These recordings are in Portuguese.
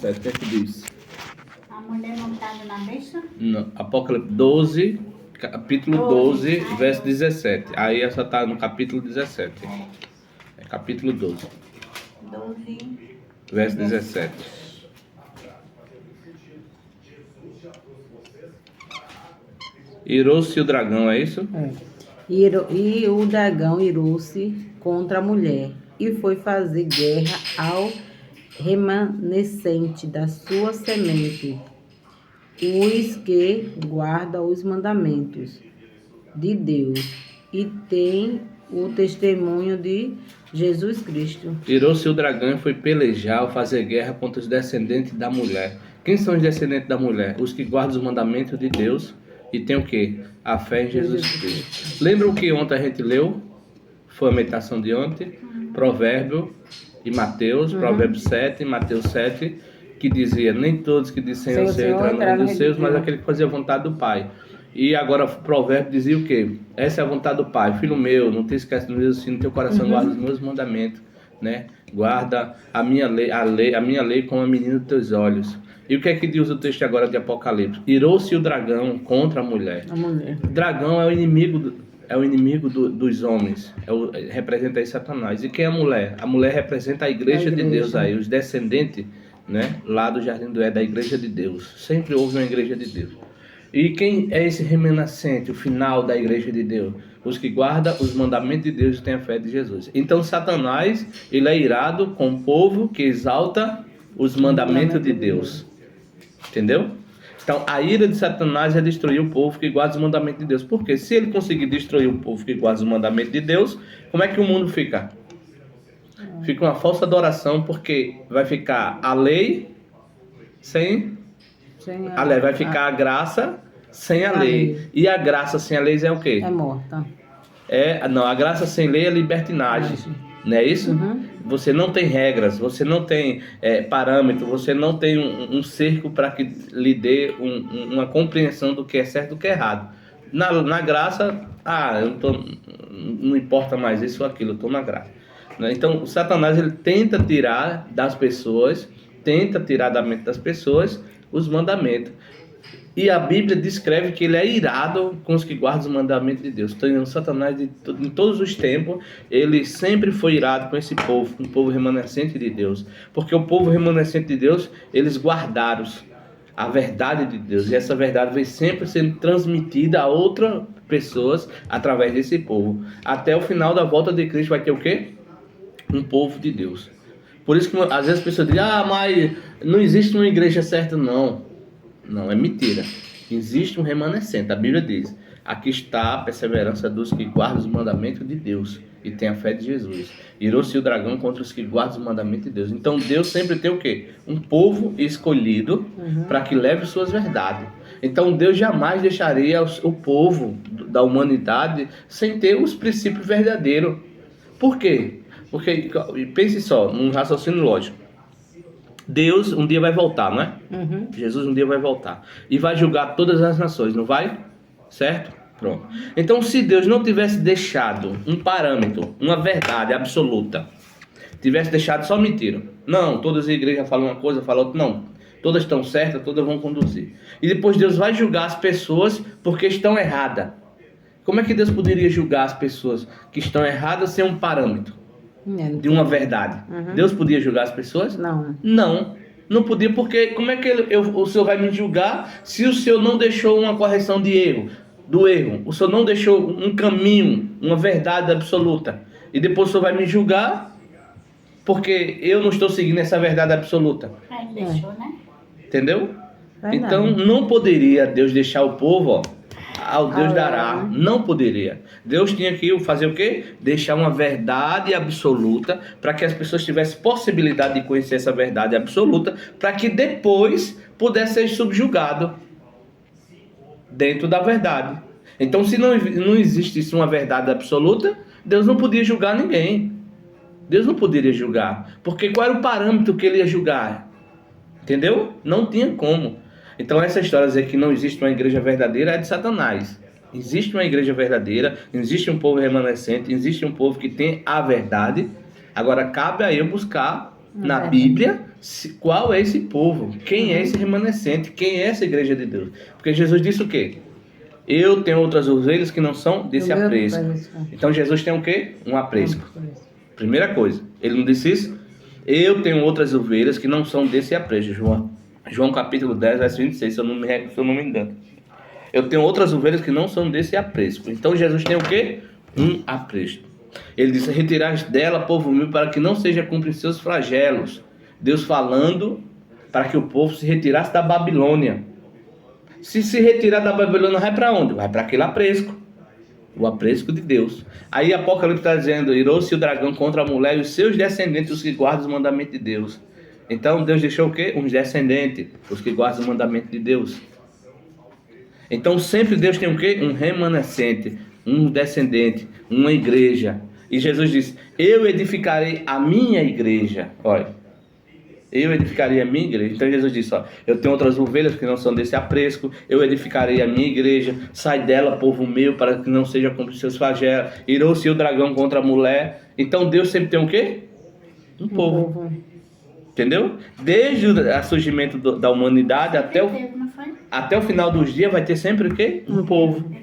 17, o que é que diz? A mulher montada na besta? No Apocalipse 12, capítulo 12, verso 17. Aí essa está no capítulo 17. É capítulo 12, 12. verso 17. Irou-se o dragão, é isso? E o dragão irou-se contra a mulher e foi fazer guerra ao remanescente da sua semente, os que guardam os mandamentos de Deus e tem o testemunho de Jesus Cristo. Irou-se o dragão e foi pelejar ou fazer guerra contra os descendentes da mulher. Quem são os descendentes da mulher? Os que guardam os mandamentos de Deus e tem o quê? A fé em Jesus Cristo. Lembra o que ontem a gente leu? Foi a meditação de ontem? Provérbio e Mateus, Provérbio 7, Mateus 7, que dizia, nem todos que dizem Senhor, Senhor entraram no reino dos seus, mas aquele que fazia a vontade do Pai. E agora o provérbio dizia o quê? Essa é a vontade do Pai. Filho meu, não te esquece dos meus filhos, no teu coração guarda os meus mandamentos, né? Guarda a minha lei como a menina dos teus olhos. E o que é que diz o texto agora de Apocalipse? Irou-se o dragão contra a mulher. O dragão é o inimigo dos homens. Representa aí Satanás. E quem é a mulher? A mulher representa a igreja de Deus aí, os descendentes, né? Lá do Jardim do Éden, da igreja de Deus. Sempre houve uma igreja de Deus. E quem é esse remanescente, o final da igreja de Deus? Os que guardam os mandamentos de Deus e têm a fé de Jesus. Então Satanás, ele é irado com o povo que exalta os mandamentos de Deus. Entendeu? Então a ira de Satanás é destruir o povo que guarda os mandamentos de Deus. Porque se ele conseguir destruir o povo que guarda os mandamentos de Deus, como é que o mundo fica? Fica uma falsa adoração, porque vai ficar a lei sem a lei, vai ficar a graça sem a lei. E a graça sem a lei é o quê? É morta. Não, a graça sem lei é libertinagem. Não é isso? Você não tem regras, você não tem parâmetro, você não tem um cerco para que lhe dê uma compreensão do que é certo e do que é errado. Na graça, não importa mais isso ou aquilo, eu estou na graça. Então, o Satanás ele tenta tirar das pessoas, tenta tirar da mente das pessoas os mandamentos. E a Bíblia descreve que ele é irado com os que guardam os mandamentos de Deus. Então, o Satanás, em todos os tempos, ele sempre foi irado com esse povo, com o povo remanescente de Deus. Porque o povo remanescente de Deus, eles guardaram a verdade de Deus. E essa verdade vem sempre sendo transmitida a outras pessoas através desse povo. Até o final da volta de Cristo vai ter o quê? Um povo de Deus. Por isso que às vezes as pessoas dizem, mas não existe uma igreja certa, não. Não, é mentira. Existe um remanescente. A Bíblia diz, aqui está a perseverança dos que guardam os mandamentos de Deus e tem a fé de Jesus. Irou-se o dragão contra os que guardam os mandamentos de Deus. Então Deus sempre tem o quê? Um povo escolhido para que leve suas verdades. Então Deus jamais deixaria o povo da humanidade sem ter os princípios verdadeiros. Por quê? Porque, pense só, num raciocínio lógico. Deus um dia vai voltar, não é? Jesus um dia vai voltar. E vai julgar todas as nações, não vai? Certo? Pronto. Então, se Deus não tivesse deixado um parâmetro, uma verdade absoluta, tivesse deixado só mentira. Não, todas as igrejas falam uma coisa, falam outra. Não, todas estão certas, todas vão conduzir. E depois Deus vai julgar as pessoas porque estão erradas. Como é que Deus poderia julgar as pessoas que estão erradas sem um parâmetro? De uma verdade. Deus podia julgar as pessoas? Não podia, porque como é que o Senhor vai me julgar se o Senhor não deixou uma correção do erro? O Senhor não deixou um caminho, uma verdade absoluta. E depois o Senhor vai me julgar porque eu não estou seguindo essa verdade absoluta. Ele deixou, né? Entendeu? Então não poderia Deus deixar o povo, ao Deus dará. Não poderia. Deus tinha que fazer o quê? Deixar uma verdade absoluta para que as pessoas tivessem possibilidade de conhecer essa verdade absoluta, para que depois pudesse ser subjugado dentro da verdade. Então, se não existisse uma verdade absoluta, Deus não podia julgar ninguém. Deus não poderia julgar. Porque qual era o parâmetro que ele ia julgar? Entendeu? Não tinha como. Então essa história de dizer que não existe uma igreja verdadeira é de Satanás. Existe uma igreja verdadeira, existe um povo remanescente, existe um povo que tem a verdade. Agora cabe a eu buscar na Bíblia Qual é esse povo? Quem é esse remanescente? Quem é essa igreja de Deus? Porque Jesus disse o quê? Eu tenho outras ovelhas que não são desse aprisco. Então Jesus tem o quê? Um aprisco. Primeira coisa. Ele não disse isso? Eu tenho outras ovelhas que não são desse aprisco. João capítulo 10, verso 26, se eu não me engano. Eu tenho outras ovelhas que não são desse aprisco. Então Jesus tem o quê? Um aprisco. Ele disse, retirai dela, povo meu, para que não seja cumprir seus flagelos. Deus falando para que o povo se retirasse da Babilônia. Se retirar da Babilônia, vai para onde? Vai para aquele aprisco. O aprisco de Deus. Aí Apocalipse está dizendo, irou-se o dragão contra a mulher e os seus descendentes, os que guardam os mandamentos de Deus. Então Deus deixou o quê? Uns descendentes, os que guardam os mandamentos de Deus. Então sempre Deus tem o quê? Um remanescente, um descendente, uma igreja. E Jesus disse, eu edificarei a minha igreja. Olha, eu edificarei a minha igreja. Então Jesus disse, ó, eu tenho outras ovelhas que não são desse aprisco, eu edificarei a minha igreja, sai dela, povo meu, para que não seja cumprir seus flagelos. Irou-se o dragão contra a mulher. Então Deus sempre tem o quê? Um povo. Entendeu? Desde o surgimento da humanidade até o final dos dias vai ter sempre o quê? Um povo.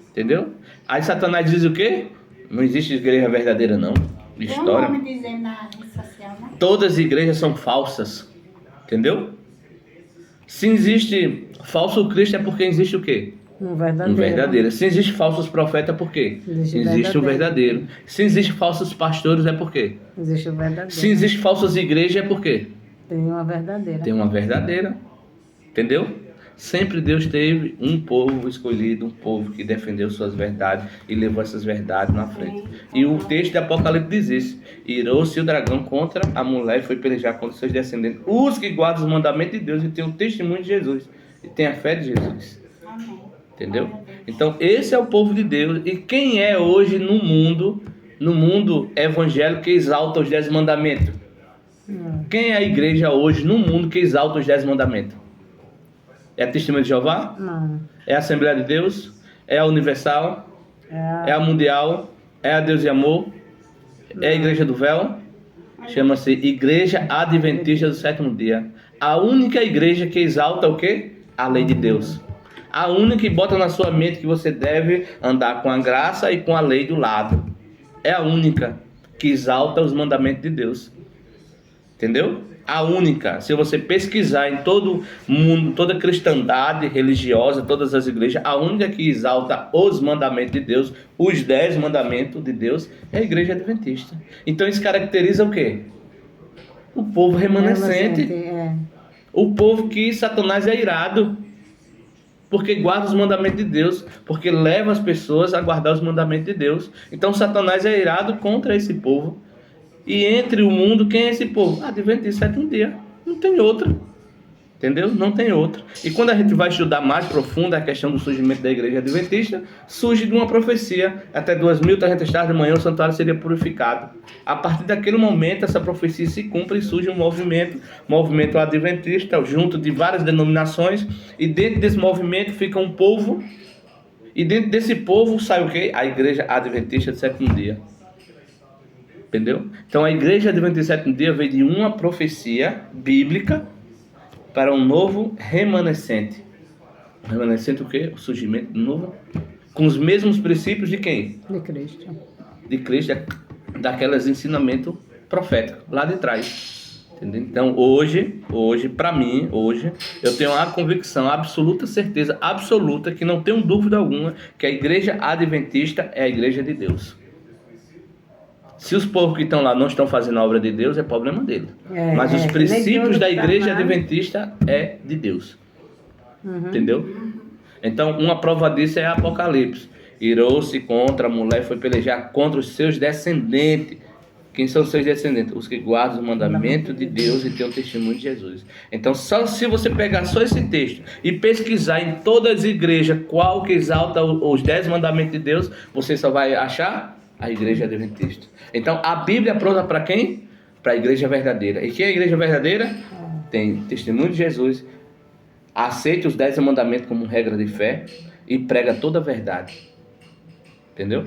Entendeu? Aí Satanás diz o quê? Não existe igreja verdadeira não. História. Tem um nome dizendo na rede social, né? Todas as igrejas são falsas. Entendeu? Se existe falso Cristo é porque existe o quê? Um verdadeiro. Um verdadeiro. Se existe falsos profetas é por quê? Existe um verdadeiro. Se existe falsos pastores é por quê? Existe o verdadeiro. Se existe falsas igrejas é por quê? Tem uma verdadeira. Tem uma verdadeira. Entendeu? Sempre Deus teve um povo escolhido, um povo que defendeu suas verdades e levou essas verdades na frente. E o texto de Apocalipse diz isso. Irou-se o dragão contra a mulher e foi pelejar contra seus descendentes. Os que guardam os mandamentos de Deus e têm o testemunho de Jesus. E têm a fé de Jesus. Amém. Entendeu? Então esse é o povo de Deus. E quem é hoje no mundo evangélico que exalta os 10 mandamentos? Quem é a igreja hoje no mundo que exalta os 10 mandamentos? É a Testemunha de Jeová? Não. É a Assembleia de Deus? É a Universal? É a Mundial? É a Deus e Amor? É a Igreja do Véu? Chama-se Igreja Adventista do Sétimo Dia. A única igreja que exalta o quê? A lei de Deus. A única que bota na sua mente que você deve andar com a graça e com a lei do lado. É a única que exalta os mandamentos de Deus. Entendeu? A única. Se você pesquisar em todo mundo, toda cristandade religiosa, todas as igrejas, a única que exalta os mandamentos de Deus, os 10 mandamentos de Deus, é a igreja adventista. Então isso caracteriza o quê? O povo remanescente. O povo que Satanás é irado. Porque guarda os mandamentos de Deus. Porque leva as pessoas a guardar os mandamentos de Deus. Então Satanás é irado contra esse povo. E entre o mundo, quem é esse povo? Adventista sétimo dia. Não tem outra. Entendeu? Não tem outra. E quando a gente vai estudar mais profundo a questão do surgimento da igreja adventista, surge de uma profecia. Até 2300 tarde de manhã o santuário seria purificado. A partir daquele momento, essa profecia se cumpre e surge um movimento adventista, junto de várias denominações. E dentro desse movimento fica um povo. E dentro desse povo sai o quê? A igreja adventista do sétimo dia. Entendeu? Então a igreja adventista do sétimo dia veio de uma profecia bíblica para um novo remanescente. Remanescente o quê? O surgimento de novo. Com os mesmos princípios de quem? De Cristo. De Cristo, daqueles ensinamentos proféticos, lá de trás. Entendeu? Então hoje, para mim, eu tenho a convicção, a absoluta certeza, absoluta, que não tenho dúvida alguma, que a igreja adventista é a igreja de Deus. Se os povos que estão lá não estão fazendo a obra de Deus, é problema deles. Mas os princípios da igreja adventista é de Deus. Entendeu? Então, uma prova disso é Apocalipse. Irou-se contra a mulher, foi pelejar contra os seus descendentes. Quem são os seus descendentes? Os que guardam os mandamentos de Deus e têm o testemunho de Jesus. Então, só se você pegar só esse texto e pesquisar em todas as igrejas qual que exalta os 10 mandamentos de Deus, você só vai achar a igreja adventista. Então, a Bíblia é pronta para quem? Para a igreja verdadeira. E quem é a igreja verdadeira? Tem testemunho de Jesus, aceita os 10 mandamentos como regra de fé e prega toda a verdade. Entendeu?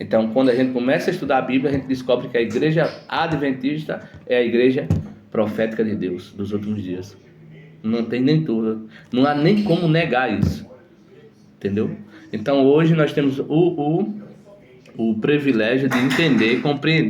Então, quando a gente começa a estudar a Bíblia, a gente descobre que a igreja adventista é a igreja profética de Deus dos últimos dias. Não tem nem dúvida. Não há nem como negar isso. Entendeu? Então hoje nós temos o privilégio de entender, compreender